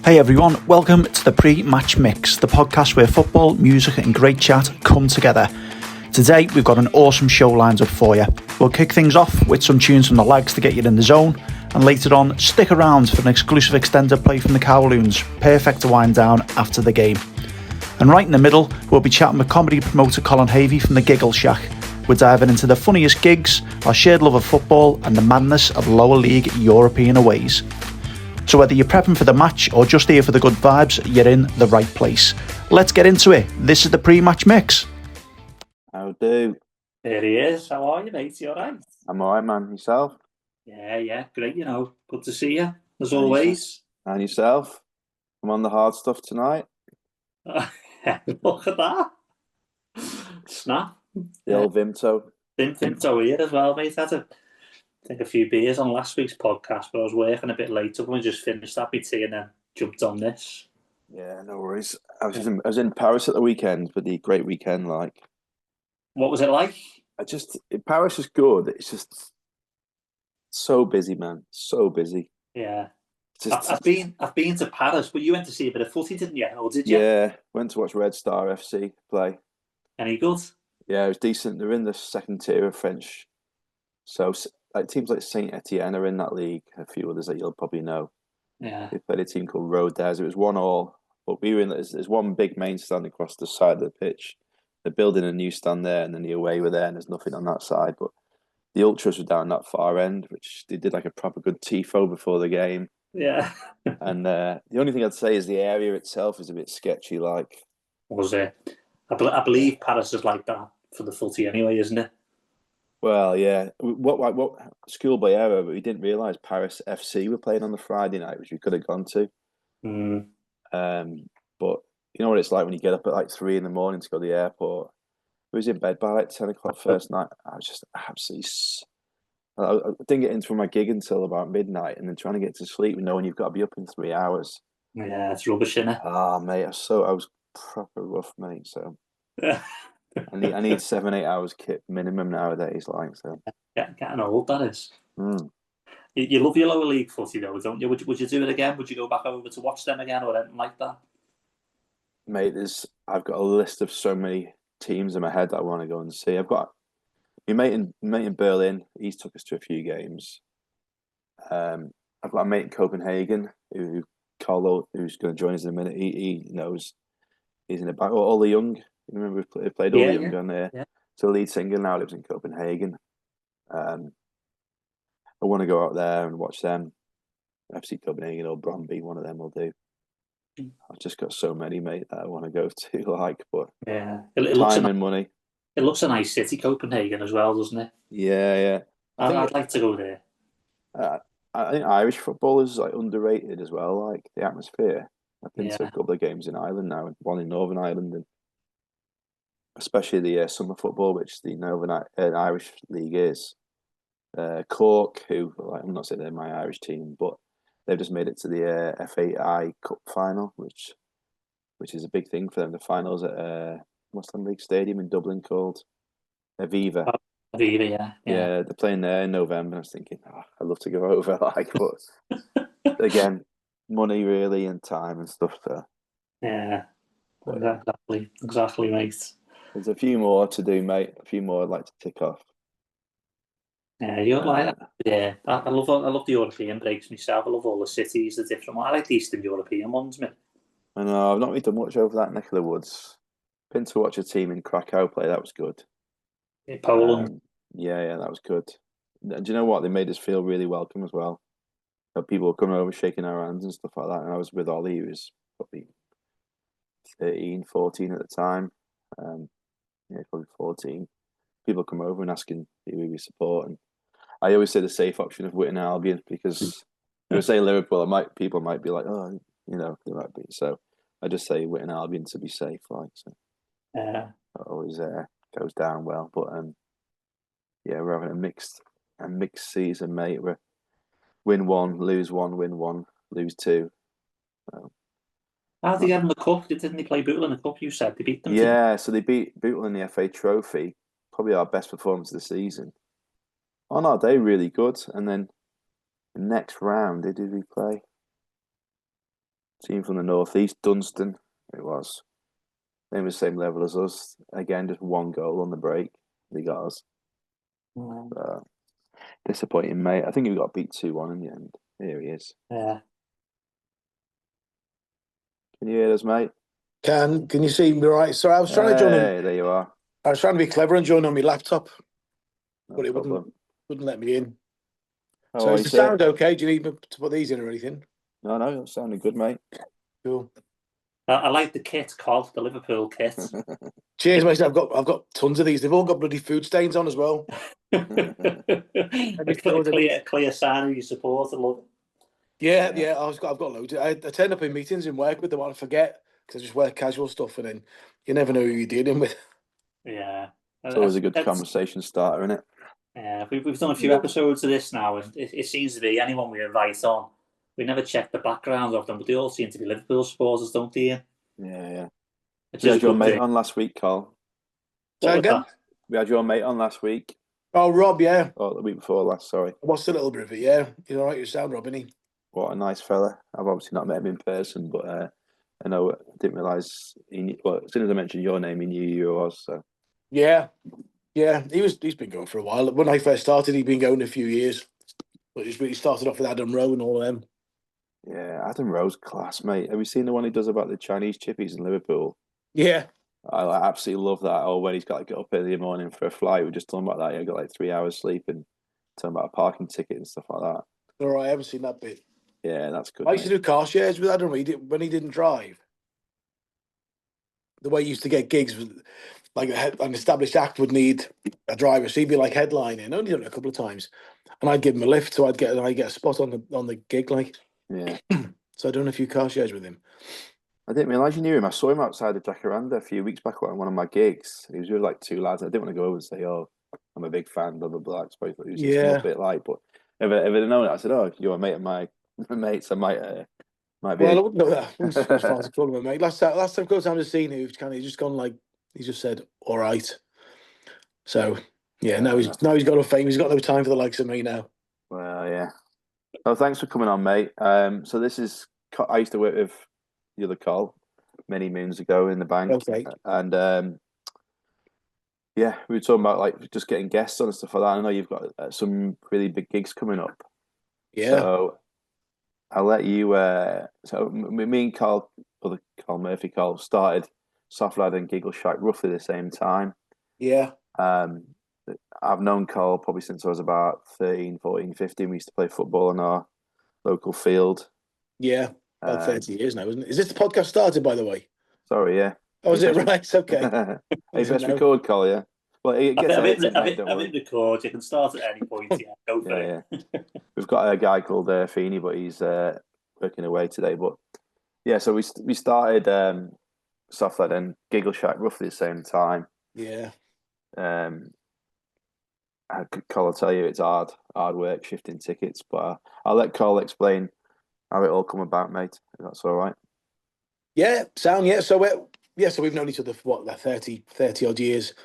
Hey everyone, welcome to the Pre-Match Mix, the podcast where football, music and great chat come together. Today we've got an awesome show lined up for you. We'll kick things off with some tunes from the lags to get you in the zone, and later on stick around for an exclusive extended play from the Kowloons, perfect to wind down after the game. And right in the middle, we'll be chatting with comedy promoter Colin Havey from the Giggle Shack. We're diving into the funniest gigs, our shared love of football and the madness of lower league European aways. So whether you're prepping for the match or just here for the good vibes, you're in the right place. Let's get into it. This is the Pre-Match Mix. How do? There he is. How are you, mate? You all right? I'm alright, man. Yourself? Yeah, great. Good to see you, as always. And yourself? I'm on the hard stuff tonight. Look at that. Snap. The old Vimto. Vimto here as well, mate. I had a few beers on last week's podcast, but I was working a bit later when we just finished that tea and then jumped on this. Yeah, no worries. I was in Paris at the weekend, but the great weekend, like. What was it like? Paris is good. It's just so busy, man. So busy. Yeah. I've been to Paris, but you went to see a bit of footy, didn't you? Or did you? Yeah, went to watch Red Star FC play. Any good? Yeah, it was decent. They're in the second tier of French. So like teams like Saint Etienne are in that league. A few others that you'll probably know. Yeah. They played a team called Rodez. It was 1-1, but we were in. There's one big main stand across the side of the pitch. They're building a new stand there, and then the away were there, and there's nothing on that side. But the ultras were down that far end, which they did like a proper good tifo before the game. Yeah. And the only thing I'd say is the area itself is a bit sketchy. Like, was it? I believe Paris is like that for the footy anyway, isn't it? well, yeah. What schoolboy error, but we didn't realise Paris FC were playing on the Friday night, which we could have gone to. Mm. But you know what it's like when you get up at like 3 a.m. to go to the airport. I was in bed by like 10 o'clock first night. I was just absolutely. I didn't get into my gig until about midnight, and then trying to get to sleep, knowing you've got to be up in 3 hours. Yeah, it's rubbish, isn't it? Ah, mate, I was proper rough, mate. So I need 7-8 hours kit minimum nowadays. Like, so getting old, that is. Mm. You love your lower league footy though, don't you? Would you do it again? Would you go back over to watch them again or anything like that? Mate, I've got a list of so many teams in my head that I want to go and see. I've got my mate in Berlin. He's took us to a few games. I've got a mate in Copenhagen Carlo, who's going to join us in a minute. He knows he's in the back. All the young. You remember we played all the young on there. Yeah. So the lead singer now lives in Copenhagen. I want to go out there and watch them. FC Copenhagen or Brøndby, one of them will do. I've just got so many, mate, that I want to go to. Like, but yeah, time and money. It looks a nice city, Copenhagen, as well, doesn't it? Yeah. I'd like to go there. I think Irish football is like underrated as well. Like the atmosphere. I've been to a couple of games in Ireland now, one in Northern Ireland, and especially the summer football, which the Northern Irish League is. Cork, who I'm not saying they're my Irish team, but they've just made it to the FAI Cup final, which is a big thing for them. The finals at Muslim League Stadium in Dublin called Aviva. Aviva, yeah. Yeah, they're playing there in November. I was thinking, I'd love to go over, like, but again, money really and time and stuff. So. Yeah, exactly, mate. There's a few more to do, mate. A few more I'd like to tick off. Yeah, I love the European breaks myself. I love all the cities, the different ones. I like the Eastern European ones, mate. I know, I've not really done much over that neck of the woods. Been to watch a team in Krakow play. That was good. In Poland. Yeah, that was good. Do you know what? They made us feel really welcome as well. People were coming over, shaking our hands and stuff like that. And I was with Ollie, who was probably 13, 14 at the time. Probably 14. People come over and asking who we support, and I always say the safe option of Witton Albion, because if I say Liverpool, people might be like, oh, they might be. So I just say Witton Albion to be safe, like, so. Yeah, that always goes down well. But we're having a mixed season, mate. We're win 1, lose 1, win 1, lose 2. So. How did they get in the cup? Didn't they play Bootle in the cup? You said they beat them. Yeah, so they beat Bootle in the FA Trophy. Probably our best performance of the season. On our day, really good. And then the next round, who did we play? Team from the northeast, Dunstan. It was. They were the same level as us. Again, just one goal on the break. They got us. Disappointing, mate. I think we got beat 2-1 in the end. Here he is. Yeah. Can you hear us, mate? Can you see me right? Sorry, I was trying to join on. There you are. I was trying to be clever and join on my laptop, No but it problem. wouldn't let me in. Oh, So is the sound okay? Do you need me to put these in or anything? No, it sounded good, mate. Cool. I like the kit, Col, the Liverpool kit. Cheers, mate. I've got tons of these. They've all got bloody food stains on as well. a clear sign of your support. I love it. Yeah. I've got loads. I turn up in meetings and work with them. I forget because I just wear casual stuff, and then you never know who you're dealing with. Yeah, it's always a good conversation starter, isn't it? Yeah, we've done a few episodes of this now, and it seems to be anyone we invite on, we never check the backgrounds of them, but they all seem to be Liverpool supporters, don't they? Yeah. We had your mate on last week, Col. Say again? We had your mate on last week. Oh, Rob, yeah. Oh, the week before last, sorry. I watched a little bit of it, yeah. He's all right, you sound, Rob, isn't he? What a nice fella. I've obviously not met him in person, but I know I didn't realise as soon as I mentioned your name, he knew who you was. So yeah, he's been going for a while. When I first started, he'd been going a few years, but he started off with Adam Rowe and all of them. Yeah, Adam Rowe's class, mate. Have you seen the one he does about the Chinese chippies in Liverpool? Yeah, I absolutely love that. Oh, when he's got to get up early in the morning for a flight, we're just talking about that. He got like 3 hours sleep and talking about a parking ticket and stuff like that. all right, I haven't seen that bit. Yeah, that's good. I used to do car shares with Adam when he didn't drive. The way he used to get gigs was like an established act would need a driver, so he'd be like headlining. Only done it a couple of times, and I'd give him a lift, so I'd get a spot on the gig, like. Yeah. So I've done a few car shares with him. I didn't realise you knew him. I saw him outside the Jacaranda a few weeks back on one of my gigs. He was with like two lads. I didn't want to go over and say, "Oh, I'm a big fan." Blah blah blah. I suppose he was just a bit like, but if I'd known it, I said, "Oh, you're a mate of my mates. I might be." Well, I wouldn't know that. I wouldn't as far as call him a mate. Last time I've seen him, he's just gone like he just said, "All right." So yeah, now he's got a fame. He's got no time for the likes of me now. Well, yeah. Oh, thanks for coming on, mate. So this is I used to work with the other Col many moons ago in the bank, Okay. And yeah, we were talking about like just getting guests on and stuff like that. I know you've got some really big gigs coming up. Yeah. So I'll let you. So me and Col, other Col Murphy, Col started Soft Lad and Giggle Shack roughly the same time. Yeah. I've known Col probably since I was about 13, 14, 15. We used to play football in our local field. Yeah. About 30 years now, isn't it? Is this the podcast started, by the way? Sorry, yeah. Oh, is it right? Okay. Hey, best record, Col, yeah. Well, it gets edited, mate, don't worry. record. You can start at any point. Yeah, go for it. Yeah. We've got a guy called Feeney, but he's working away today. But yeah, so we started Soft Lad and Giggle Shack roughly the same time. Yeah. Col will tell you it's hard work shifting tickets, but I'll let Col explain how it all come about, mate. If that's all right. Yeah, sound, yeah. So we've known each other for what, like 30 odd years.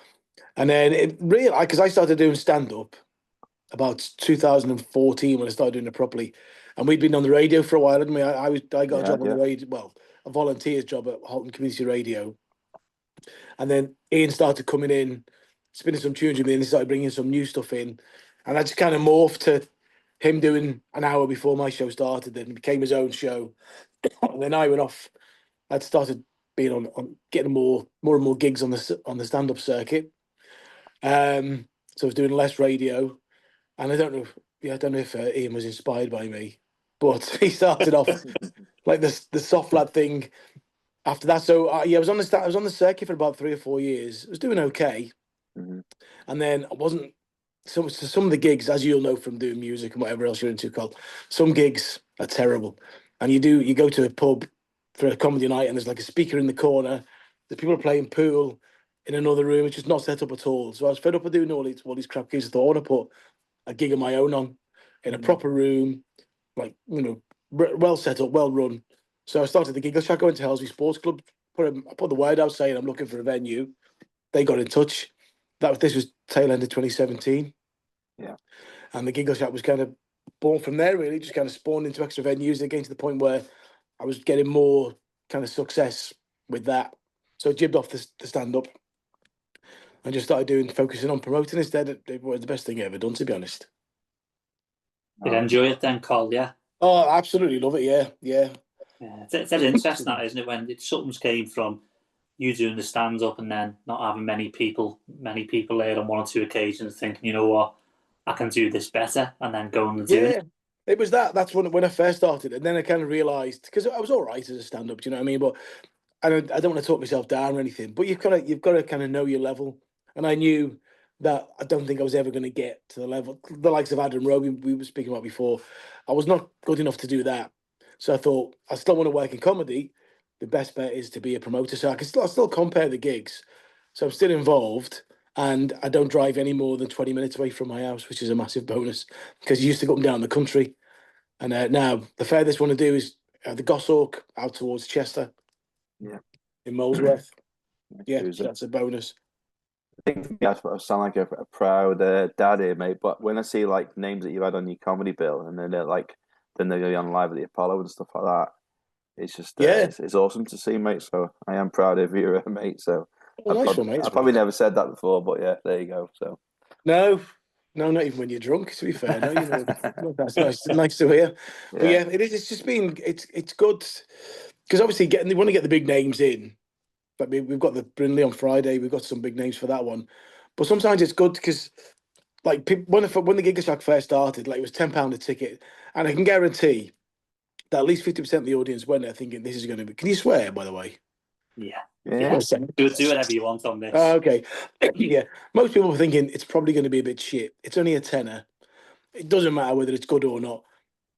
And then it really, because I started doing stand-up about 2014 when I started doing it properly. And we'd been on the radio for a while, hadn't we? I got a job on the radio, well, a volunteer's job at Halton Community Radio. And then Ian started coming in, spinning some tunes with me, and he started bringing some new stuff in. And I just kind of morphed to him doing an hour before my show started, then it became his own show. And then I went off. I'd started being on getting more and more gigs on the stand-up circuit. So I was doing less radio, and I don't know if Ian was inspired by me, but he started off like the Soft Lad thing. After that, so I was on the circuit for about 3 or 4 years. I was doing okay, and then I wasn't. So some of the gigs, as you'll know from doing music and whatever else you're into, Col, some gigs are terrible, and you go to a pub for a comedy night, and there's like a speaker in the corner. The people are playing pool in another room. It's just not set up at all. So I was fed up with doing all these crap gigs. I thought I want to put a gig of my own on in a proper room, like well set up, well run. So I started the Giggle Shack, went to Helsby Sports Club. I put the word out saying I'm looking for a venue. They got in touch. This was tail end of 2017. Yeah, and the Giggle Shack was kind of born from there. Really, just kind of spawned into extra venues. And getting to the point where I was getting more kind of success with that. So I jibbed off the stand-up and just started focusing on promoting instead. It was the best thing I ever done, to be honest. Did you enjoy it then, Col? Yeah. Oh, I absolutely love it. Yeah. Yeah, it's interesting, that, isn't it? When something's came from you doing the stand up and then not having many people there on one or two occasions, thinking, you know what, I can do this better, and then going and doing it. It was that. That's when I first started, and then I kind of realised, because I was all right as a stand up. Do you know what I mean? But I don't want to talk myself down or anything. But you've got to kind of know your level, and I knew that I don't think I was ever going to get to the level the likes of Adam Rowe we were speaking about before. I was not good enough to do that, so I thought I still want to work in comedy. The best bet is to be a promoter, so I still compare the gigs. So I'm still involved, and I don't drive any more than 20 minutes away from my house, which is a massive bonus because you used to go up and down the country. And now the furthest I want to do is the Goshawk out towards Chester. Yeah. In Molesworth. Yeah, Who's so that's a bonus. I think I sound like a proud dad here, mate. But when I see like names that you had on your comedy bill, and then they're going to be on live at the Apollo and stuff like that, it's just it's awesome to see, mate. So I am proud of you, mate. So Nice one, mate. I probably never said that before, but yeah, there you go. So no, not even when you're drunk. To be fair, no, that's nice to hear. But yeah, it is. It's just been it's good because obviously they want to get the big names in. But we've got the Brindley on Friday. We've got some big names for that one. But sometimes it's good because, like, when the Giggle Shack first started, like, it was £10 a ticket, and I can guarantee that at least 50% of the audience went there thinking this is going to be. Can you swear, by the way? Yeah. Do whatever you want on this. Okay. Yeah. Most people were thinking it's probably going to be a bit shit. It's only a tenner. It doesn't matter whether it's good or not.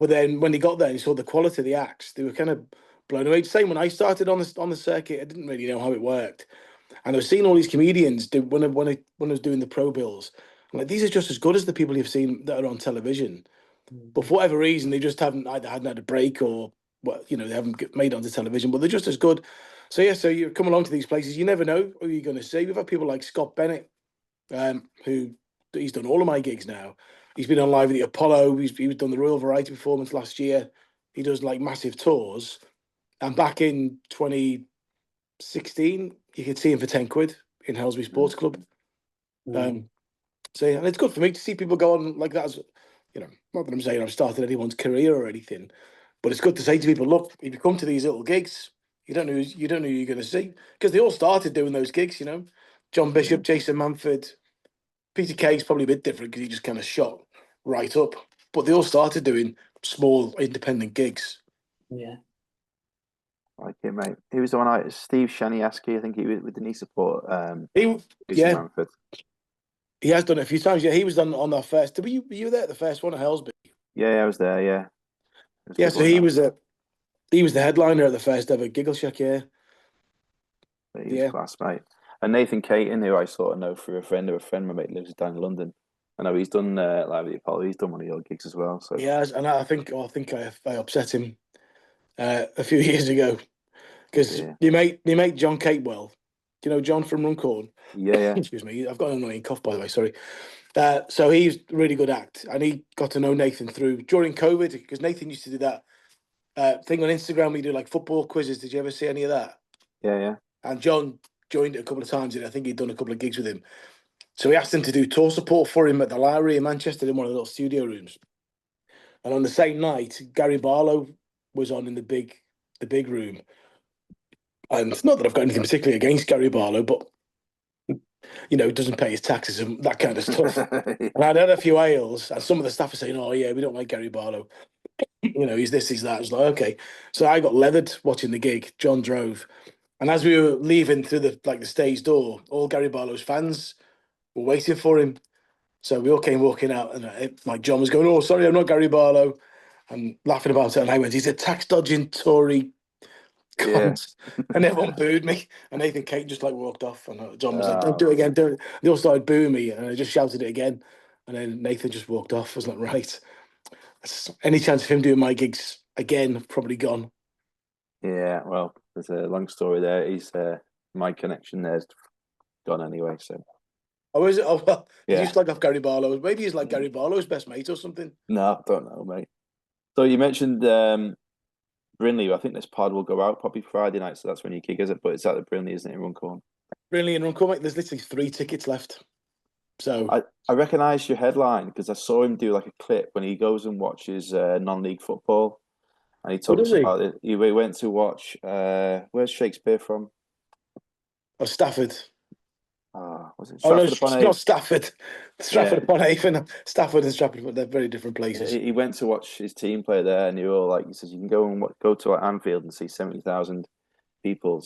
But then when they got there and saw the quality of the acts, they were kind of blown away. Same when I started on the circuit, I didn't really know how it worked. And I was seeing all these comedians when I was doing the pro bills. I'm like, these are just as good as the people you've seen that are on television. But for whatever reason, they just hadn't had a break or they haven't made it onto television. But they're just as good. So yeah, so you come along to these places, you never know who you're going to see. We've had people like Scott Bennett, who he's done all of my gigs now. He's been on live at the Apollo. He's done the Royal Variety Performance last year. He does like massive tours. And back in 2016, you could see him for 10 quid in Helsby Sports Club. So yeah, and it's good for me to see people go on like that. As not that I'm saying I've started anyone's career or anything, but it's good to say to people, look, if you come to these little gigs, you don't know who you're going to see, because they all started doing those gigs. John Bishop, Jason Manford, Peter Kay's probably a bit different because he just kind of shot right up, but they all started doing small independent gigs. Yeah. Like it, mate. He was the one Steve Shaniaski, I think he was with the knee support. Yeah. Manford. He has done it a few times. Yeah, he was on our first. Were you there at the first one at Helsby? Yeah, I was there. Yeah. Yeah, so he was the headliner at the first ever Giggle Shack. Yeah. He was class, mate. And Nathan Caton, who I sort of know through a friend of a friend, my mate lives down in London. I know he's done live at the Apollo. He's done one of your gigs as well. So yeah, and I think I upset him a few years ago because your mate John Catewell, do you know John from Runcorn? Yeah. Excuse me, I've got an annoying cough, by the way. Sorry. So he's a really good act, and he got to know Nathan during COVID, because Nathan used to do that thing on Instagram. We do like football quizzes. Did you ever see any of that? Yeah. And John joined it a couple of times, and I think he'd done a couple of gigs with him. So he asked him to do tour support for him at the Lowry in Manchester in one of the little studio rooms. And on the same night, Gary Barlow was on in the big room. And it's not that I've got anything particularly against Gary Barlow, but he doesn't pay his taxes and that kind of stuff. And I'd had a few ales, and some of the staff are saying, "Oh yeah, we don't like Gary Barlow. He's this, he's that." I was like, okay. So I got leathered watching the gig. John drove, and as we were leaving through the stage door, all Gary Barlow's fans were waiting for him. So we all came walking out, and like John was going, "Oh, sorry, I'm not Gary Barlow," and laughing about it. And I went, "He's a tax dodging Tory cunt," and everyone booed me. And Nathan Caton just walked off, and John was like, "Don't do it again, do it." They all started booing me, and I just shouted it again, and then Nathan just walked off. I was like, right, any chance of him doing my gigs again, probably gone. Yeah, well, there's a long story there. He's my connection there's gone anyway. So. Oh, is it? Oh, well, yeah. He used to like off Gary Barlow. Maybe he's like Gary Barlow's best mate or something. No, I don't know, mate. So you mentioned Brinley, I think this pod will go out probably Friday night, so that's when your gig is it? But it's at the Brinley, isn't it, in Runcorn? Brinley and Runcorn, there's literally 3 tickets left. So I recognise your headline because I saw him do like a clip when he goes and watches non-league football, and he talks does he? about it. He went to watch. Where's Shakespeare from? Oh, Stafford. Was it Oh no, Stratford upon it's Avon? not Stafford. Stratford upon Avon. Stafford and Stratford, they're very different places. He went to watch his team play there, and he all like he says you can go to Anfield and see 70,000 people,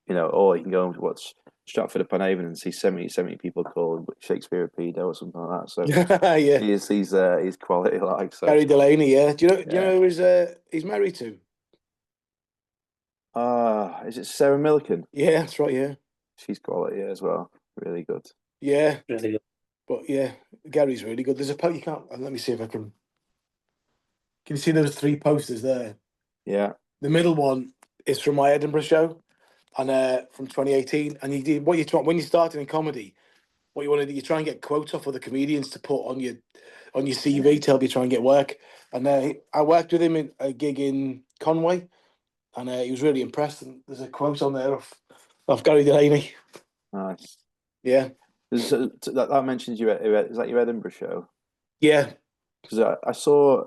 or you can go and watch Stratford upon Avon and see 70 people call Shakespeare a pedo or something like that. So Yeah, he's quality like so. Gary Delaney. Yeah, do you know? Do you Yeah. know who he's married to? Is it Sarah Milliken? Yeah, that's right. Yeah, She's quality as well. Really good. yeah. Really good. But yeah, Gary's really good. There's a post you can't. Let me see if I can. Can you see those 3 posters there? Yeah. The middle one is from my Edinburgh show, and from 2018. And you did what you try when you started in comedy. What you want to do, you try and get quotes off other comedians to put on your CV to help you try and get work. And I worked with him in a gig in Conway, and he was really impressed. And there's a quote on there of Gary Delaney. Nice. Yeah, That mentions you. Is that your Edinburgh show? yeah, Because I saw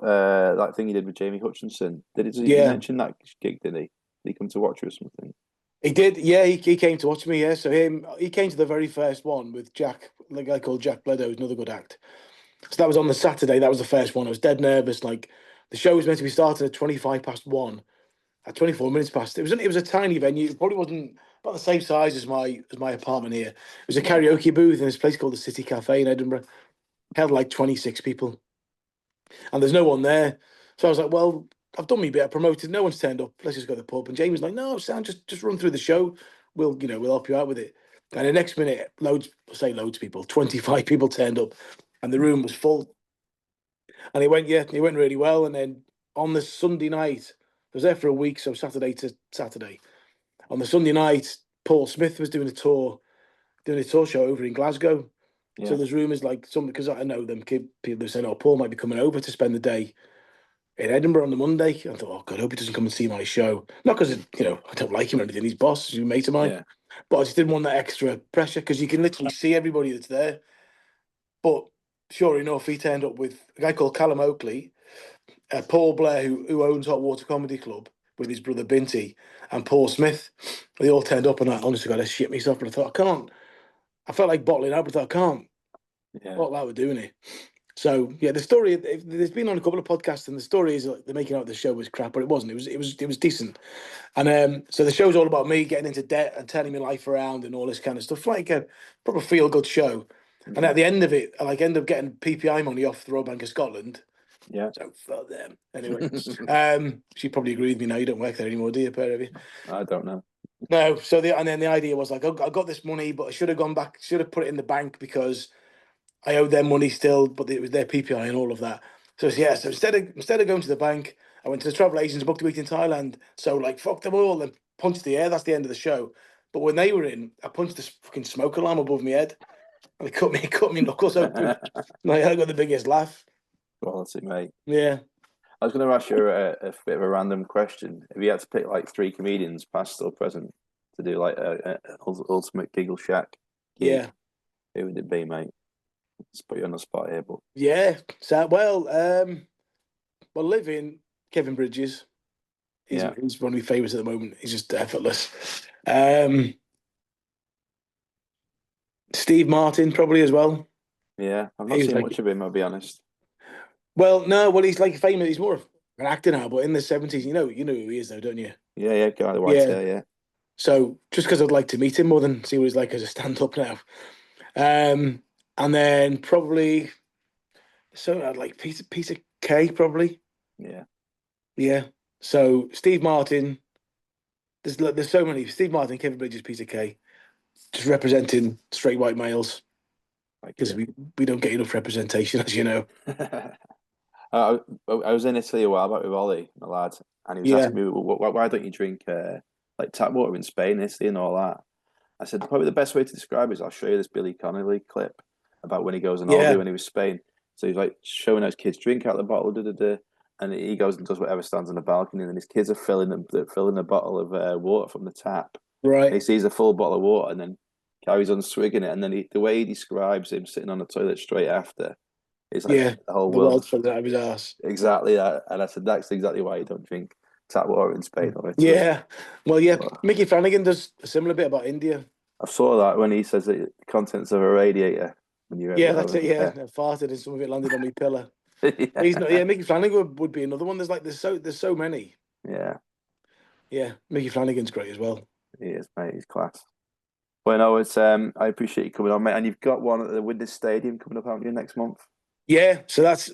that thing he did with Jamie Hutchinson. Did he yeah. mention that gig? Did he? Did he come to watch you or something? He did. Yeah, he came to watch me. Yeah, so he came to the very first one with Jack, the guy called Jack Bledo, who's another good act. So that was on the Saturday. That was the first one. I was dead nervous. Like the show was meant to be starting at 1. At 24 minutes past, it was a tiny venue. It probably wasn't about the same size as my apartment here. It was a karaoke booth in this place called the City Cafe in Edinburgh. Held like 26 people, and there's no one there. So I was like, well, I've done me bit. I promoted. No one's turned up. Let's just go to the pub. And Jamie was like, no, Sam, just run through the show. We'll help you out with it. And the next minute, loads of people, 25 people turned up, and the room was full. And it went really well. And then on the Sunday night, I was there for a week, so Saturday to Saturday. On the Sunday night, Paul Smith was doing a tour show over in Glasgow. Yeah. So there's rumours like because I know them people are saying, oh, Paul might be coming over to spend the day in Edinburgh on the Monday. I thought, oh God, I hope he doesn't come and see my show. Not because I don't like him or anything. He's boss, he's a mate of mine. Yeah. But I just didn't want that extra pressure because you can literally see everybody that's there. But sure enough, he turned up with a guy called Callum Oakley, Paul Blair, who owns Hot Water Comedy Club, with his brother Binty, and Paul Smith. They all turned up, and I honestly got to shit myself. But I thought, I can't. I felt like bottling up, but I thought, I can't. Yeah. Bottle out with doing it. So yeah, the story. There's been on a couple of podcasts, and the story is like the making out of the show was crap, but it wasn't. It was decent. And so the show's all about me getting into debt and turning my life around and all this kind of stuff, like a proper feel good show. And at the end of it, I end up getting PPI money off the Royal Bank of Scotland. Yeah. So fuck them. Anyway, she probably agreed with me now. You don't work there anymore, do you, pair of you? I don't know. No. So then the idea was like, I got this money, but I should have gone back, should have put it in the bank because I owed them money still, but it was their PPI and all of that. So yeah, so instead of going to the bank, I went to the travel agents and booked a week in Thailand. So fuck them all and punched the air. That's the end of the show. But when they were in, I punched this fucking smoke alarm above my head, and it cut me knuckles open. Like I got the biggest laugh. Quality, mate. Yeah. I was going to ask you a bit of a random question. If you had to pick like 3 comedians, past or present, to do like a ultimate Giggle Shack gig, Yeah. who would it be, mate? Let's put you on the spot here, but Yeah. So living Kevin Bridges. He's one of my favourites at the moment. He's just effortless. Steve Martin probably as well. yeah, I've not seen much of him. I'll be honest. Well, no, he's like famous. He's more of an actor now, but in the 70s, you know who he is, though, don't you? Yeah, guy the white hair, yeah. So just because I'd like to meet him more than see what he's like as a stand-up now. And then probably, so I'd like Peter Kay probably. Yeah. Yeah. So Steve Martin. There's so many. Steve Martin, Kevin Bridges, Peter Kay, just representing straight white males because we don't get enough representation, as you know. I was in Italy a while back with Ollie, my lad, and he was asking me, why don't you drink like tap water in Spain, Italy, and all that? I said, probably the best way to describe it is I'll show you this Billy Connolly clip about when he goes on holiday when he was in Spain. So he's like showing those kids drink out the bottle, and and he goes and does whatever stands on the balcony, and then his kids are filling a bottle of water from the tap. Right. He sees a full bottle of water and then carries on swigging it, and then the way he describes him sitting on the toilet straight after is like the whole world. world's falling out of his ass. Exactly that, and I said that's exactly why you don't drink tap water in Spain or Italy. Yeah, well, yeah. Mickey Flanagan does a similar bit about India. I saw that when he says the contents of a radiator. When you that's it. Yeah, I farted and some of it landed on my pillow. yeah. He's not. Yeah, Mickey Flanagan would be another one. There's so many. Yeah. Yeah, Mickey Flanagan's great as well. He is, mate. He's class. Well, no, it's I appreciate you coming on, mate. And you've got one at the Witness Stadium coming up, haven't you, next month? Yeah, so that's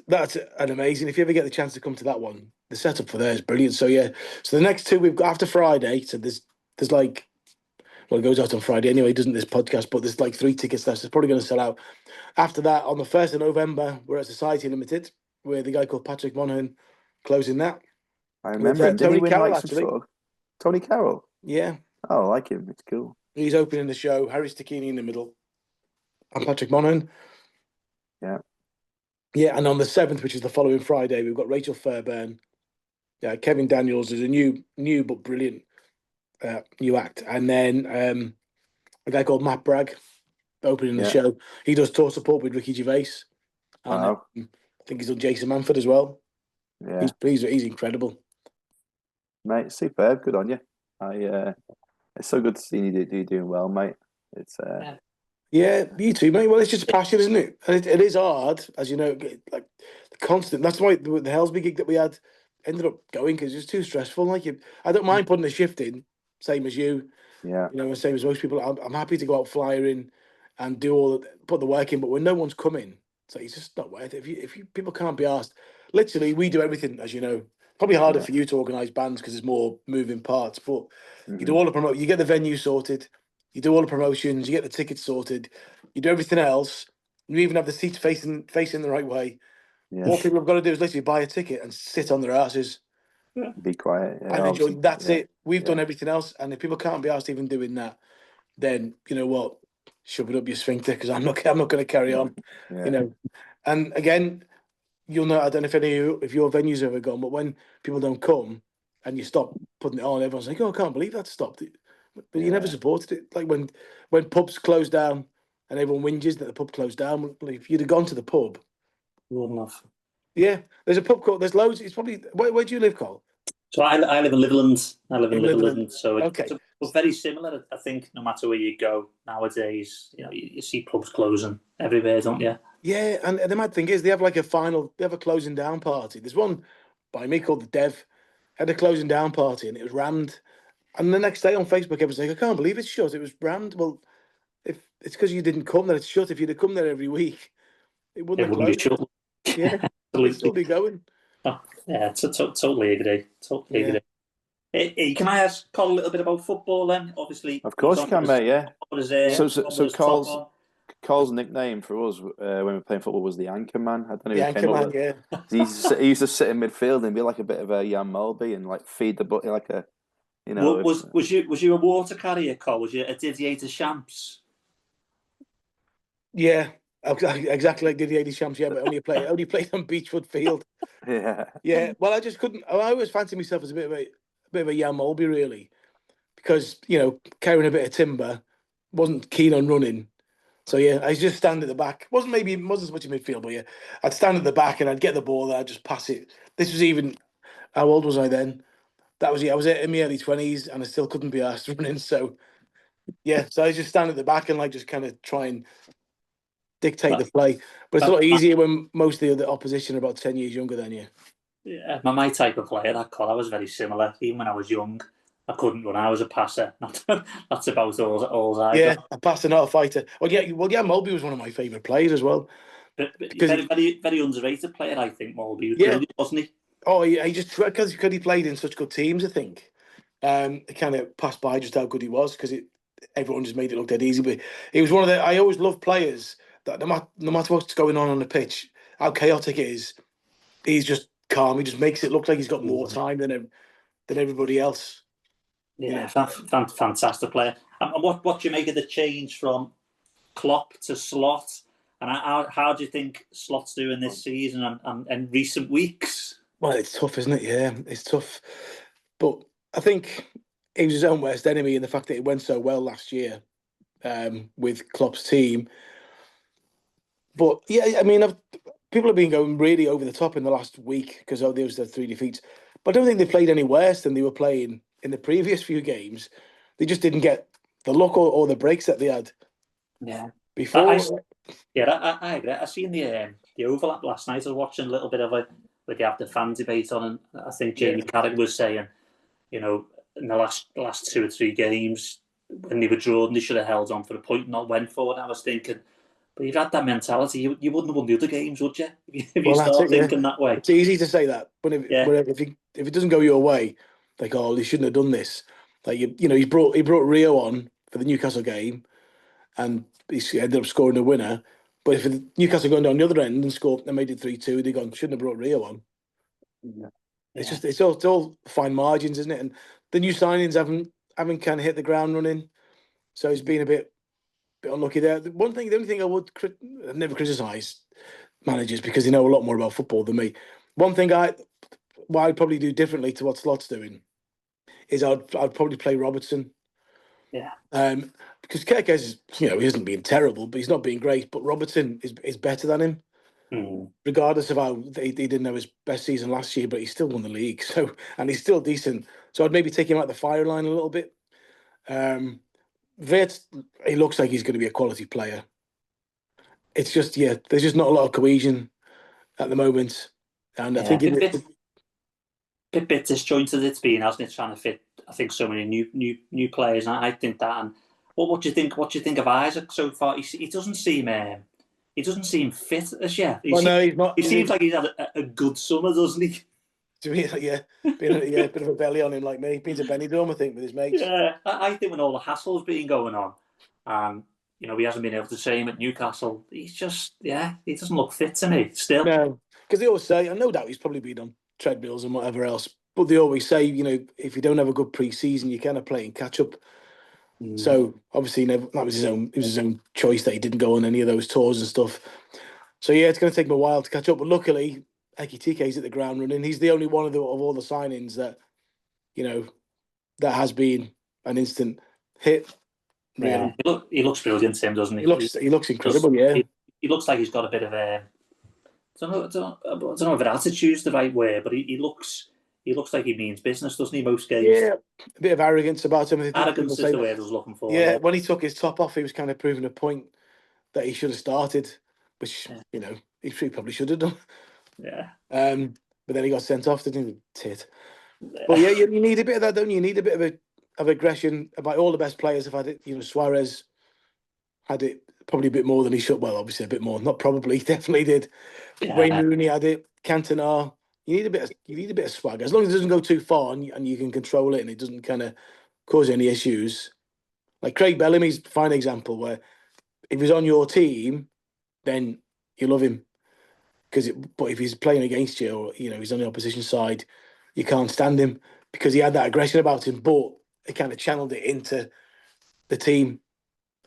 an amazing. If you ever get the chance to come to that one, the setup for there is brilliant. So yeah, so the next two we've got after Friday. So there's like, well, it goes out on Friday anyway, doesn't this podcast? But there's like 3 tickets left. So it's probably going to sell out. After that, on the 1st of November, we're at Society Limited with a guy called Patrick Monaghan closing that. I remember him. Did he win Carroll, like some sort of Tony Carroll? Yeah. Oh, I like him. It's cool. He's opening the show. Harry Stacchini in the middle, and Patrick Monaghan. Yeah. Yeah, and on the 7th, which is the following Friday, we've got Rachel Fairbairn. Yeah, Kevin Daniels is a new but brilliant new act, and then a guy called Matt Bragg opening the show. He does tour support with Ricky Gervais, and I think he's done Jason Manford as well. Yeah, he's incredible, mate. Superb. Good on you. It's so good to see you doing well, mate. It's Yeah, you too, mate. Well, it's just a passion, isn't it? And it is hard, as you know, like the constant. That's why the Helsby gig that we had ended up going because it's too stressful. Like, I don't mind putting a shift in, same as you. Yeah. You know, same as most people. I'm happy to go out flying and do put the work in. But when no one's coming, it's just not worth it. If you people can't be asked, literally, we do everything, as you know. Probably harder for you to organise bands because there's more moving parts. But you do all the promote. You get the venue sorted. You do all the promotions. You get the tickets sorted. You do everything else. You even have the seats facing the right way. Yeah. All people have got to do is literally buy a ticket and sit on their asses. Be quiet. Yeah, and enjoy. That's it. We've done everything else. And if people can't be asked even doing that, then you know what? Shove it up your sphincter because I'm not going to carry on. Yeah. You know. And again, you'll know. I don't know if your venues have ever gone, but when people don't come and you stop putting it on, everyone's like, "Oh, I can't believe that stopped." But you never supported it. Like when pubs close down and everyone whinges that the pub closed down. If you'd have gone to the pub, wouldn't have. Yeah, there's a pub called. There's loads. It's probably where do you live, Col? So I live in Liverland. So it's very similar. I think no matter where you go nowadays, you know, you see pubs closing everywhere, don't you? Yeah, and the mad thing is they have like they have a closing down party. There's one by me called the Dev, had a closing down party and it was rammed. And the next day on Facebook, everyone's like, I can't believe it's shut. It was rammed. Well, if it's because you didn't come there, it's shut. If you'd have come there every week, it wouldn't be shut. Yeah, it'd still be going. Oh, yeah, totally agree. Totally agree. Hey, can I ask Col a little bit about football then? Obviously, of course you can, mate. Yeah. So Col's nickname for us when we were playing football was the anchor man. I don't know. The anchor man, yeah. He used to sit in midfield and be like a bit of a Jan Mulby and like feed the ball like a, you know. Was you a water carrier, Col? Was you a Didier Deschamps? Yeah. Exactly like Didier Deschamps, yeah, but only played on Beechwood Field. Yeah. Well, I just couldn't. I always fancied myself as a bit of a Jan Mulby, really, because you know carrying a bit of timber, wasn't keen on running, so yeah, I just stand at the back. Wasn't as much in midfield, but yeah, I'd stand at the back and I'd get the ball and I'd just pass it. This was even how old was I then? I was in my early 20s and I still couldn't be asked running. So yeah, so I just stand at the back and like just kind of try and dictate the play, but it's a lot easier when most of the opposition are about 10 years younger than you. Yeah, my type of player, that Col, I was very similar. Even when I was young, I couldn't run. I was a passer. That's about all I got. Yeah, a passer, not a fighter. Well, Mulby was one of my favourite players as well. But very, very underrated player, I think. Mulby was brilliant, wasn't he? Oh, yeah, he just because he played in such good teams. I think it kind of passed by just how good he was because everyone just made it look dead easy. But he was one of the. I always love players that no matter what's going on the pitch, how chaotic it is, he's just calm. He just makes it look like he's got more time than everybody else. Yeah, fantastic player. And what do you make of the change from Klopp to Slot? And how do you think Slot's doing this season and recent weeks? Well, it's tough, isn't it? Yeah, it's tough. But I think he was his own worst enemy in the fact that it went so well last year with Klopp's team. But yeah, I mean, people have been going really over the top in the last week because there was the 3 defeats. But I don't think they played any worse than they were playing in the previous few games. They just didn't get the luck or the breaks that they had Yeah. before. I agree. I seen the overlap last night. I was watching a little bit of it, like after fan debate on, and I think Jamie Carragher was saying, you know, in the last 2 or 3 games when they were drawn, they should have held on for a point, not went for it. I was thinking, but if you had that mentality, you wouldn't have won the other games, would you? If you Well, that's start it. Yeah, thinking that way, it's easy to say that, but yeah, if it doesn't go your way, like, oh, they shouldn't have done this. Like, you know, he brought Rio on for the Newcastle game, and he ended up scoring a winner. But if Newcastle gone down the other end and scored and made it 3-2, they'd gone, shouldn't have brought Rio on. yeah. It's just it's all fine margins, isn't it? And the new signings haven't kind of hit the ground running, so it's been a bit unlucky there. The only thing I've never criticised managers because they know a lot more about football than me. One thing what I'd probably do differently to what Slot's doing is I'd probably play Robertson. Yeah. Because Kerkez, he isn't being terrible, but he's not being great. But Robertson is better than him, regardless of how he didn't have his best season last year, but he still won the league. So, and he's still decent. So I'd maybe take him out the fire line a little bit. Wirtz, he looks like he's going to be a quality player. It's just, there's just not a lot of cohesion at the moment. And I think bit disjointed it's been, hasn't it? Trying to fit, I think, so many new players. And I think that. And what do you think? What do you think of Isaac so far? He doesn't seem fit as yet. No, he's not. He seems like he's had a good summer, doesn't he? To me, been a bit of a belly on him like me. Been to Benidorm, I think, with his mates. Yeah, I think when all the hassle's been going on, he hasn't been able to train at Newcastle. He's just, he doesn't look fit to me still. No, because they always say, and no doubt he's probably been on treadmills and whatever else, but they always say, if you don't have a good pre-season, you're kind of playing catch up. So obviously, that was his own choice that he didn't go on any of those tours and stuff. So it's going to take him a while to catch up. But luckily, Ekitike's at the ground running. He's the only one of all the signings that, that has been an instant hit. Really, he looks brilliant, Tim, doesn't he? He looks incredible. He looks like he's got a bit of a. I don't know if attitude's the right word, but he looks like he means business, doesn't he? Most games. Yeah, a bit of arrogance about him. Arrogance is the word I was looking for. Yeah, when he took his top off, he was kind of proving a point that he should have started, which he probably should have done. Yeah. But then he got sent off, didn't he? Tit. But you need a bit of that, don't you? You need a bit of aggression. About all the best players have had it. Suarez had it probably a bit more than he should. Well, obviously a bit more. Not probably, he definitely did. Yeah. Wayne Rooney had it. Cantona. You need a bit of swag. As long as it doesn't go too far and you can control it and it doesn't kind of cause any issues. Like Craig Bellamy's a fine example where if he's on your team, then you love him. But if he's playing against you or he's on the opposition side, you can't stand him because he had that aggression about him, but he kind of channeled it into the team.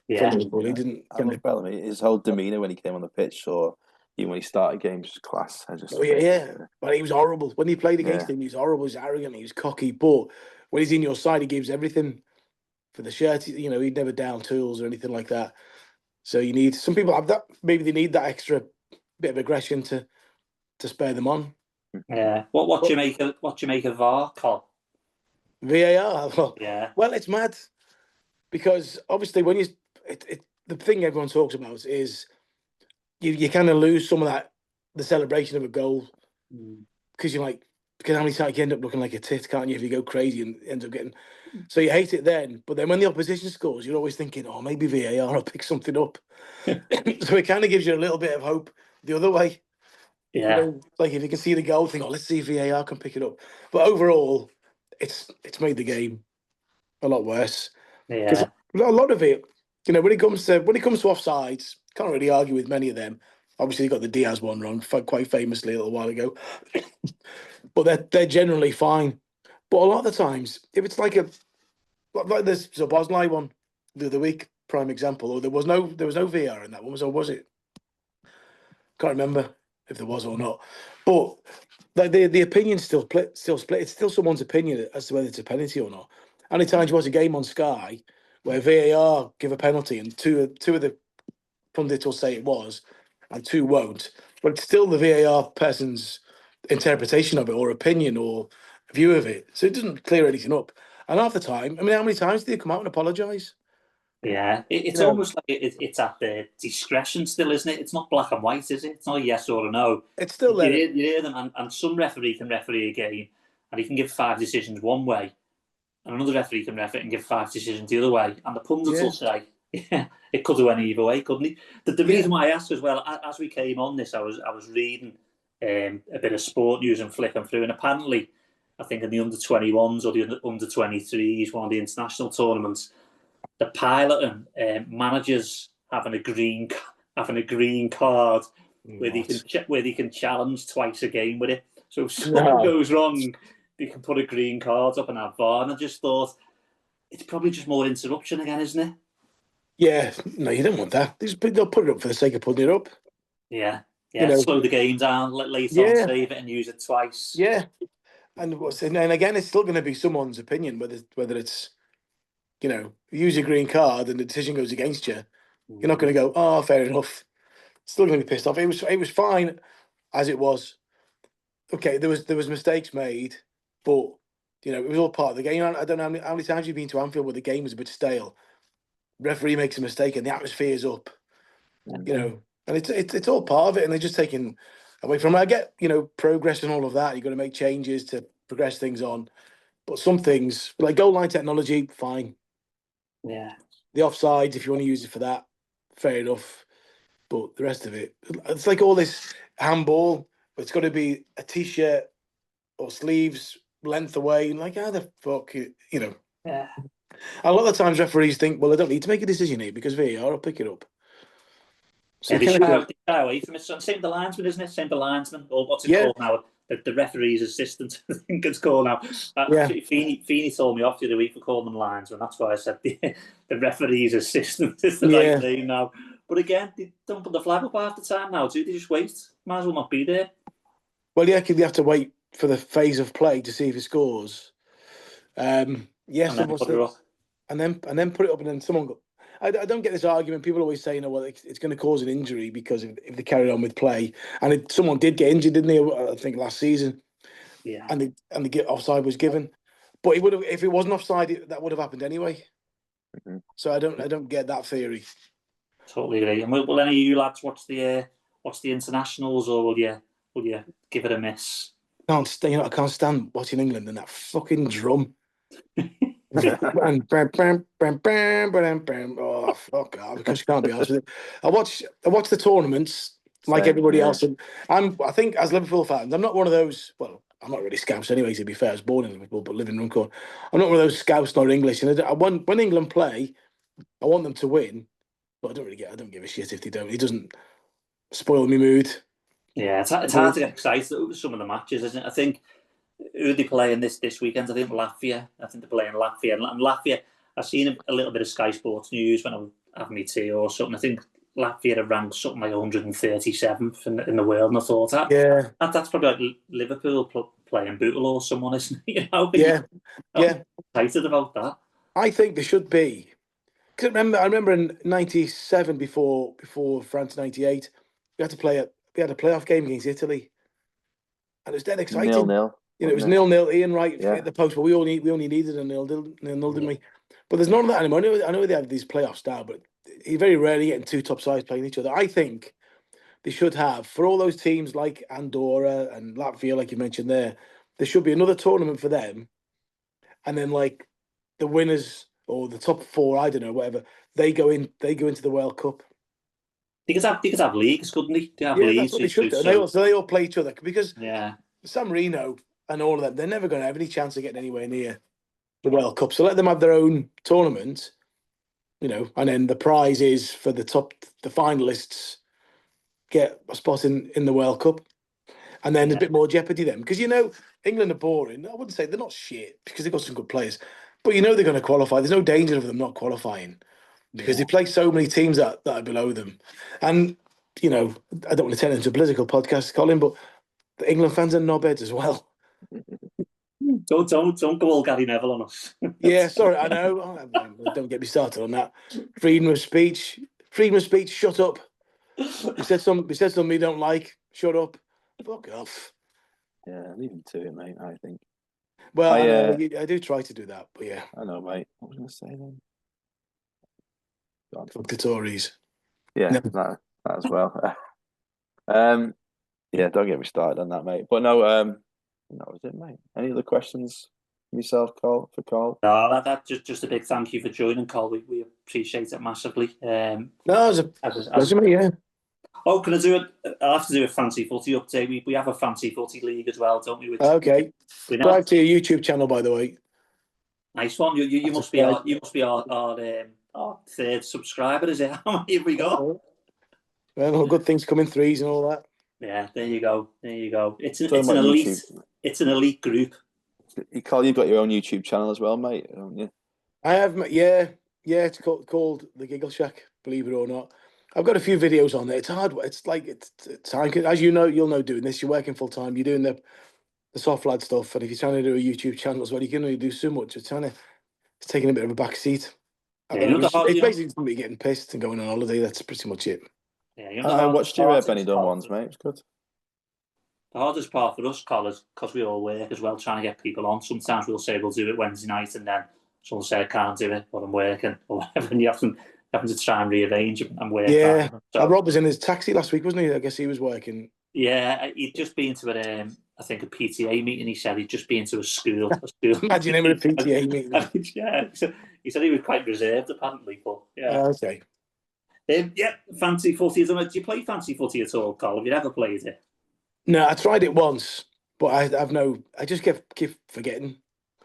Yeah. He didn't. I love Bellamy. His whole demeanour when he came on the pitch or even when he started games was class. But he was horrible. When he played against him, he was horrible, he was arrogant, he was cocky. But when he's in your side, he gives everything for the shirt. He'd never down tools or anything like that. So you need some people have that. Maybe they need that extra bit of aggression to spare them on. Yeah. What do you make of VAR, Col? VAR. Well, it's mad because obviously when the thing everyone talks about is you kind of lose some of the celebration of a goal because you're like, because how many times you end up looking like a tit, can't you, if you go crazy and end up getting. So you hate it then, but then when the opposition scores, you're always thinking, oh, maybe VAR will pick something up. So it kind of gives you a little bit of hope the other way. Yeah. Like if you can see the goal, think, let's see if VAR can pick it up. But overall, it's made the game a lot worse. Yeah. A lot of it, when it comes to offsides, can't really argue with many of them. Obviously, you got the Diaz one wrong, quite famously a little while ago. But they're generally fine. But a lot of the times, if it's like this Bosley one the other week, prime example, or there was no VAR in that one, or was it? Can't remember. if there was or not. But like the opinion's still split. It's still someone's opinion as to whether it's a penalty or not. How many times you watch a game on Sky where VAR give a penalty and two of the pundits will say it was, and two won't, but it's still the VAR person's interpretation of it or opinion or view of it. So it doesn't clear anything up. And half the time, I mean, how many times do they come out and apologise? Yeah, it's You know, almost like it's at their discretion still, isn't it? It's not black and white, is it? It's not a yes or a no. it's still You there. hear them, and some referee can referee a game, and he can give 5 decisions one way, and another referee can referee and give 5 decisions the other way, and the pundits will say, yeah, it could have went either way, couldn't it? The reason why I asked as well, as we came on this, I was reading a bit of sport news and flipping through, and apparently, I think in the under-21s or the under-23s, one of the international tournaments, the pilot and managers having a green card where they can challenge twice a game with it. So if something goes wrong, they can put a green card up and have VAR. And I just thought it's probably just more interruption again, isn't it? Yeah, no, you don't want that. They'll put it up for the sake of putting it up. Yeah, You slow the game down, later on save it and use it twice. Yeah, and again, it's still going to be someone's opinion whether it's, use a green card and the decision goes against you. You're not going to go, oh, fair enough. Still going to be pissed off. It was fine as it was. Okay, there was mistakes made, but it was all part of the game. I don't know how many times you've been to Anfield where the game was a bit stale. Referee makes a mistake and the atmosphere is up. And it's all part of it, and they're just taking away from it. I get progress and all of that. You've got to make changes to progress things on, but some things like goal line technology, fine. Yeah, the offsides, if you want to use it for that, fair enough. But the rest of it, it's like all this handball. It's got to be a t-shirt or sleeves length away. And like, how the fuck, Yeah. A lot of times referees think, well, I don't need to make a decision here because VAR will pick it up. So they should go away from it. Same with the linesman, isn't it? Same with the linesman, or what's it called now? The referee's assistant, I think it's called now. Feeney told me off the other week for calling them linesman. That's why I said the referee's assistant is the right name now. But again, they don't put the flag up half the time now, do they? Just wait. Might as well not be there. Well, yeah, because you have to wait for the phase of play to see if he scores. And then put it up, and then put it up, and then someone. I don't get this argument. People always say, well, it's going to cause an injury because if they carry on with play. And someone did get injured, didn't they? I think last season. Yeah. And the offside was given, but it would have, if it wasn't offside, that would have happened anyway. Mm-hmm. So I don't get that theory. Totally agree. And will any of you lads watch the internationals, or will you give it a miss? I can't stand watching England and that fucking drum. And oh fuck off, because you can't be honest with it. I watch the tournaments like everybody else, and I think as Liverpool fans, I'm not one of those. Well, I'm not really Scouse anyway. To be fair, I was born in Liverpool, but live in Runcorn. I'm not one of those Scouse nor English, and when England play, I want them to win, but I don't give a shit if they don't. It doesn't spoil my mood. Yeah, it's hard to get excited over some of the matches, isn't it? I think. Who are they playing this weekend? I think Latvia. I think they're playing Latvia. And Latvia, I've seen a little bit of Sky Sports news when I'm having my tea or something. I think Latvia are ranked something like 137th in the world. And I thought, that's probably like Liverpool playing Bootle or someone, isn't it? I'm excited about that. I think there should be. Because I remember in '97, before France '98, we had a playoff game against Italy. And it was dead exciting. 0-0. It was 0-0. Ian Wright hit the post, but we only needed a 0-0, didn't we? But there's none of that anymore. I know they have these playoffs now, but you very rarely getting two top sides playing each other. I think they should have, for all those teams like Andorra and Latvia, like you mentioned there should be another tournament for them. And then like the winners or the top four, I don't know, whatever, they go into the World Cup. They could have leagues, couldn't they? They have leagues. That's what they should do. So they all play each other because San Marino and all of them, they're never going to have any chance of getting anywhere near the World Cup. So let them have their own tournament, and then the prize is for the finalists get a spot in the World Cup. And then a bit more jeopardy then. Because, England are boring. I wouldn't say they're not shit because they've got some good players. But they're going to qualify. There's no danger of them not qualifying because they play so many teams that are below them. And I don't want to turn it into a political podcast, Colin, but the England fans are knobheads as well. Don't go all Gary Neville on us. Yeah, sorry, I know. Don't get me started on that. Freedom of speech. Shut up. We said something we don't like. Shut up. Fuck off. Yeah, leave him to it, mate. I think. Well, I do try to do that, but yeah. I know, mate. What was I going to say then? Fuck the Tories. Yeah, No. that as well. Yeah, don't get me started on that, mate. But no, that was it, mate. Any other questions from yourself, Col, for Col? No, that just a big thank you for joining, Col. We appreciate it massively. No, it was a pleasure, mate, yeah. Oh, can I do it? I'll have to do a fancy footy update. We have a fancy footy league as well, don't we? Okay. Subscribe to your YouTube channel, by the way. Nice one. You must be our third subscriber, is it? How many have we got? Well, good things come in threes and all that. Yeah, there you go. It's an elite group. Col, you've got your own YouTube channel as well, mate, haven't you? I have, yeah. It's called the Giggle Shack. Believe it or not, I've got a few videos on there. It's hard. It's like it's time. As you know, you'll know doing this. You're working full time. You're doing the soft lad stuff, and if you're trying to do a YouTube channel as well, you can only do so much. It's taking a bit of a back seat. It's basically somebody getting pissed and going on holiday. That's pretty much it. Yeah, I watched your Benidorm ones, mate. It's good. The hardest part for us, Col, is because we all work as well, trying to get people on. Sometimes we'll say we'll do it Wednesday night, and then someone will say I can't do it, but I'm working, or whatever, and you have to try and rearrange and work. Yeah, Rob was in his taxi last week, wasn't he? I guess he was working. Yeah, he'd just been to I think a PTA meeting. He said he'd just been to a school. Imagine him at a PTA meeting. Yeah, he said he was quite reserved, apparently, but yeah. Okay. Yeah, fancy footy. Do you play fancy footy at all, Col? Have you ever played it? No, I tried it once, but I just keep forgetting.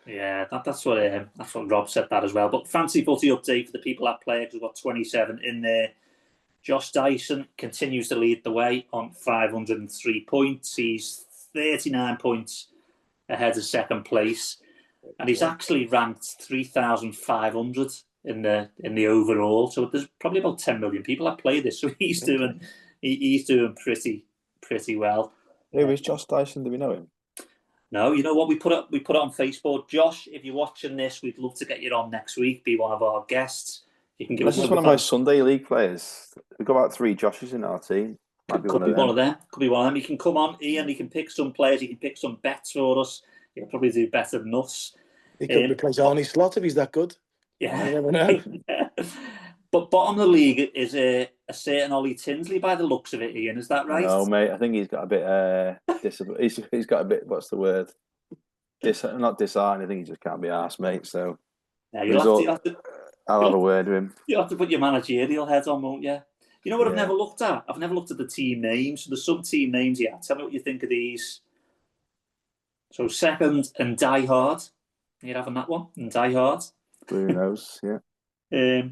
Yeah, that's what Rob said that as well. But fancy footy update for the people that play, because we've got 27 in there. Josh Dyson continues to lead the way on 503 points. He's 39 points ahead of second place, and he's actually ranked 3,500 in the overall. So there's probably about 10 million people that play this. So he's doing pretty well. Who is Josh Dyson? Do we know him? No, you know what? We put it on Facebook. Josh, if you're watching this, we'd love to get you on next week. Be one of our guests. You can give us one of my Sunday league players. We've got about 3 Joshes in our team. Could be one of them. Could be one of them. He can come on, Ian. He can pick some players. He can pick some bets for us. He'll probably do better than us. He could replace Arnie Slot if he's that good. Yeah, I never know. But bottom of the league is a certain Ollie Tinsley, by the looks of it. Ian, is that right? No, mate. I think he's got a bit. He's got a bit. What's the word? Not disheartened. I think he just can't be arsed, mate. So yeah, I'll have a word with him. You'll have to put your managerial head on, won't you? You know what I've never looked at? I've never looked at the team names. So there's some team names here. Tell me what you think of these. So second and Die Hard. You're having that one? And Die Hard. Who knows? Yeah.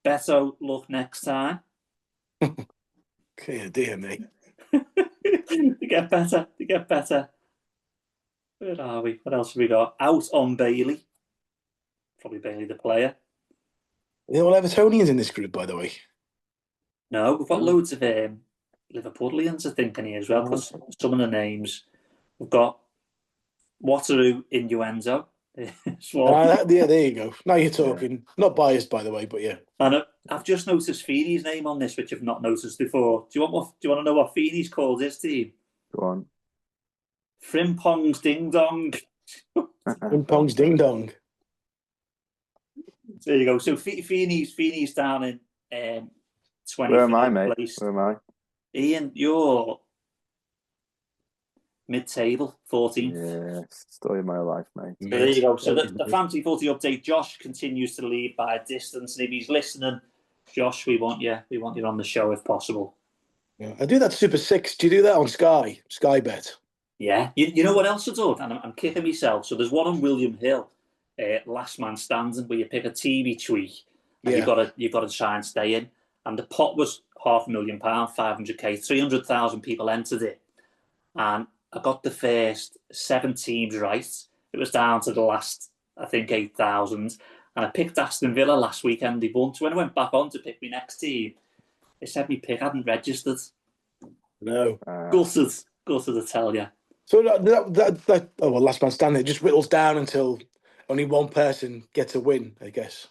Beto, look next time. Okay, dear me. They get better. Where are we? What else have we got? Out on Bailey. Probably Bailey the player. Are they all Evertonians in this group, by the way? No, we've got loads of Liverpudlians, I think, in here as well, because some of the names. We've got Waterloo Innuendo. Yeah, there you go. Now you're talking. Yeah. Not biased, by the way, but yeah. And I've just noticed Feeney's name on this, which I've not noticed before. Do you want to know what Feeney's called his team? Go on. Frimpong's Ding Dong. Frimpong's Ding Dong. There you go. So Feeney's down in 20th. Where am I, mate? Place. Where am I? Ian, you're mid-table, 14th. Yeah, story of my life, mate. So there you go. So the fancy footy update. Josh continues to lead by a distance, and if he's listening, Josh, we want you on the show if possible. Yeah, I do that Super 6. Do you do that on Sky Bet? Yeah. You know what else I do? And I'm kicking myself. So there's one on William Hill, Last Man Standing, where you pick a team each week, and you've got to try and stay in. And the pot was £500,000, 500k, 300,000 people entered it, and I got the first 7 teams right. It was down to the last, I think, 8,000. And I picked Aston Villa last weekend. They won. So when I went back on to pick my next team, They said my pick hadn't registered. No. Gutted, I tell you. So that oh well, last man standing. It just whittles down until only one person gets a win, I guess.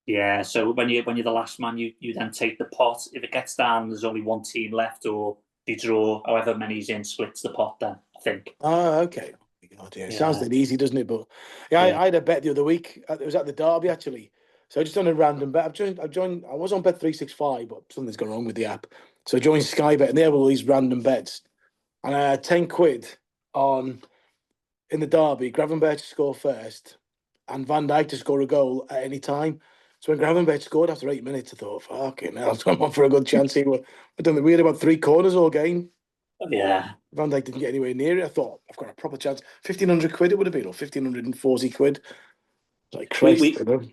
Yeah, so when you're the last man, you then take the pot. If it gets down, there's only one team left, or they draw. However many's in splits the pot. Then I think. Oh, okay. God, yeah. It sounds dead easy, doesn't it? But Yeah. I had a bet the other week. It was at the Derby actually. So I just done a random bet. I joined. I was on Bet365, but something's gone wrong with the app. So I joined Sky Bet, and they have all these random bets. And I had 10 quid on in the Derby, Gravenberch to score first, and Van Dijk to score a goal at any time. So when Gravenberch scored after 8 minutes, I thought, fucking hell, I'm on for a good chance here. I don't think we had about 3 corners all game. Yeah. Van Dijk didn't get anywhere near it. I thought, I've got a proper chance. 1,500 quid it would have been, or 1,540 quid. Like Christ.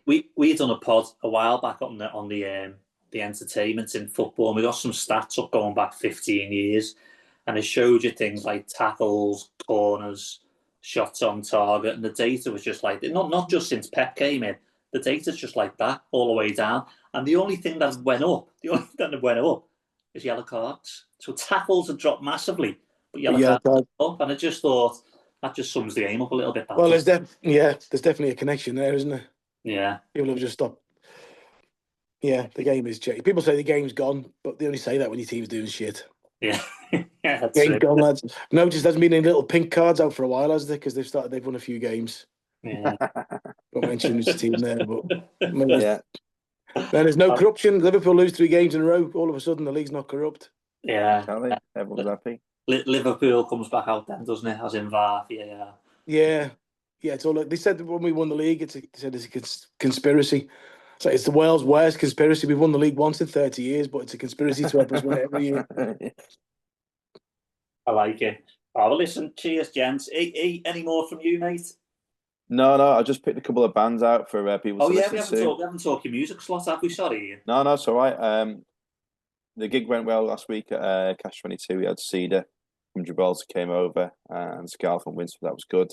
We done a pod a while back on the entertainment in football, and we got some stats up going back 15 years, and it showed you things like tackles, corners, shots on target, and the data was just like not just since Pep came in. The data's just like that all the way down, and the only thing that went up is yellow cards. So tackles have dropped massively, but yellow cards up, and I just thought that just sums the game up a little bit. Well, there's definitely a connection there, isn't there? Yeah. People have just stopped. Yeah, the game is changing. People say the game's gone, but they only say that when your team's doing shit. Yeah, yeah, that's game's gone, lads. Notice there's been any little pink cards out for a while, has there? Because they've won a few games. Yeah. Don't mention which team there, but yeah. Then there's no corruption. Liverpool lose 3 games in a row. All of a sudden, the league's not corrupt. Yeah. Everyone's happy. Liverpool comes back out then, doesn't it? As in VAR, yeah. Yeah. It's all. They said when we won the league, it's a conspiracy. So it's the world's worst conspiracy. We've won the league once in 30 years, but it's a conspiracy to help us win it every year. I like it. Oh, well, listen, cheers, gents. Any more from you, mate? No, I just picked a couple of bands out for people to listen to. We haven't talked your music slot, have we? Sorry, Ian. No, it's all right. The gig went well last week at Cash 22. We had Cedar from Gibraltar came over and Scal from Windsor. That was good.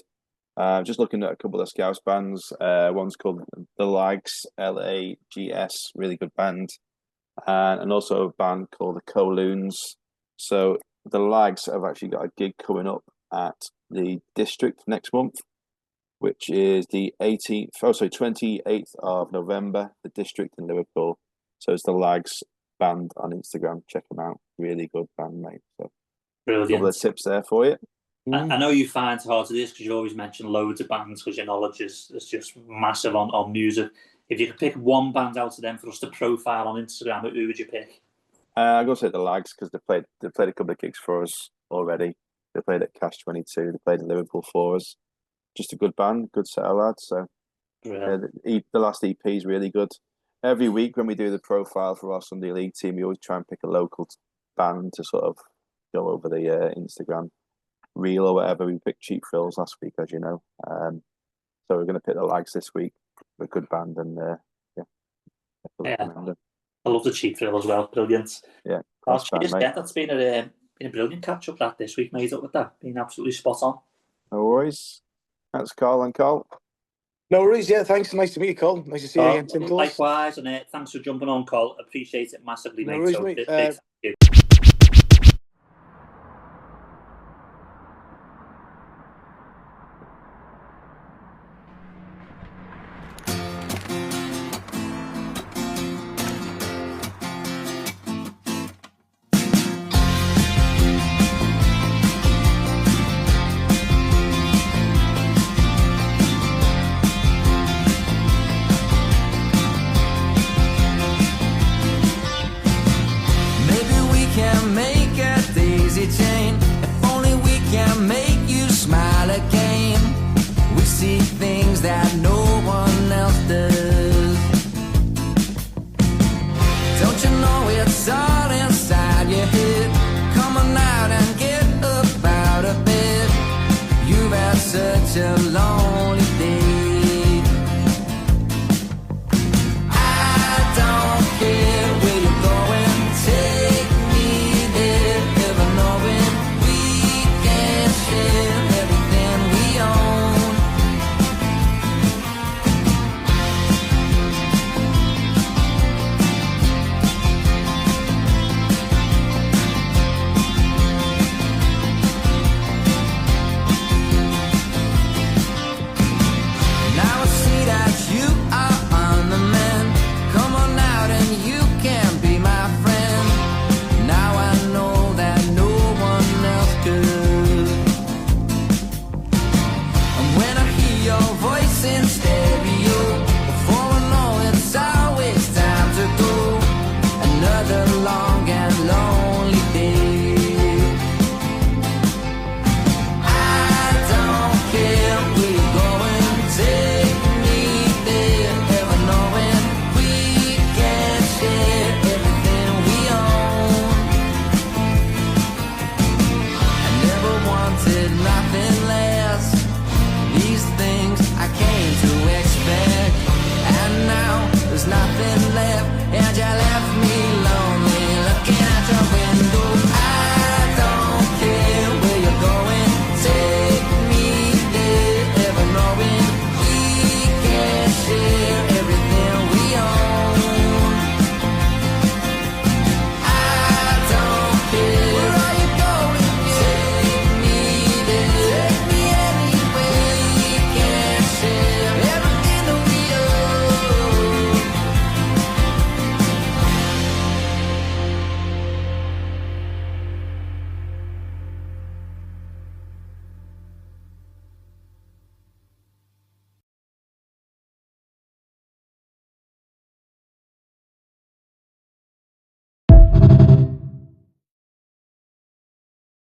Just looking at a couple of Scouse bands. One's called The Lags, Lags, really good band. And also a band called the Coloons. So The Lags have actually got a gig coming up at the District next month, which is the 28th of November, the District in Liverpool. So it's The Lags band on Instagram. Check them out. Really good band, mate. So brilliant. A couple of tips there for you. I know you find it hard to do this because you always mention loads of bands because your knowledge is just massive on music. If you could pick one band out of them for us to profile on Instagram, who would you pick? I'm going to say The Lags because they played a couple of gigs for us already. They played at Cash 22. They played in Liverpool for us. Just a good band, good set of lads. So the last EP is really good. Every week when we do the profile for our Sunday League team, we always try and pick a local band to sort of go over the Instagram reel or whatever. We picked Cheap Thrills last week, as you know. So we're going to pick The Lags this week. A good band, and I love the Cheap Thrill as well. Brilliant. Yeah, cheers, that's been a brilliant catch up that this week, mate. Up with that, been absolutely spot on. No worries. That's Carl and Col. No worries. Yeah, thanks. Nice to meet you, Col. Nice to see you again, Tim. Likewise, and thanks for jumping on, Col. Appreciate it massively, mate. No worries, mate. Thank you. That no one else does. Don't you know it's all inside your head? Come on out and get up out of bed. You've had such a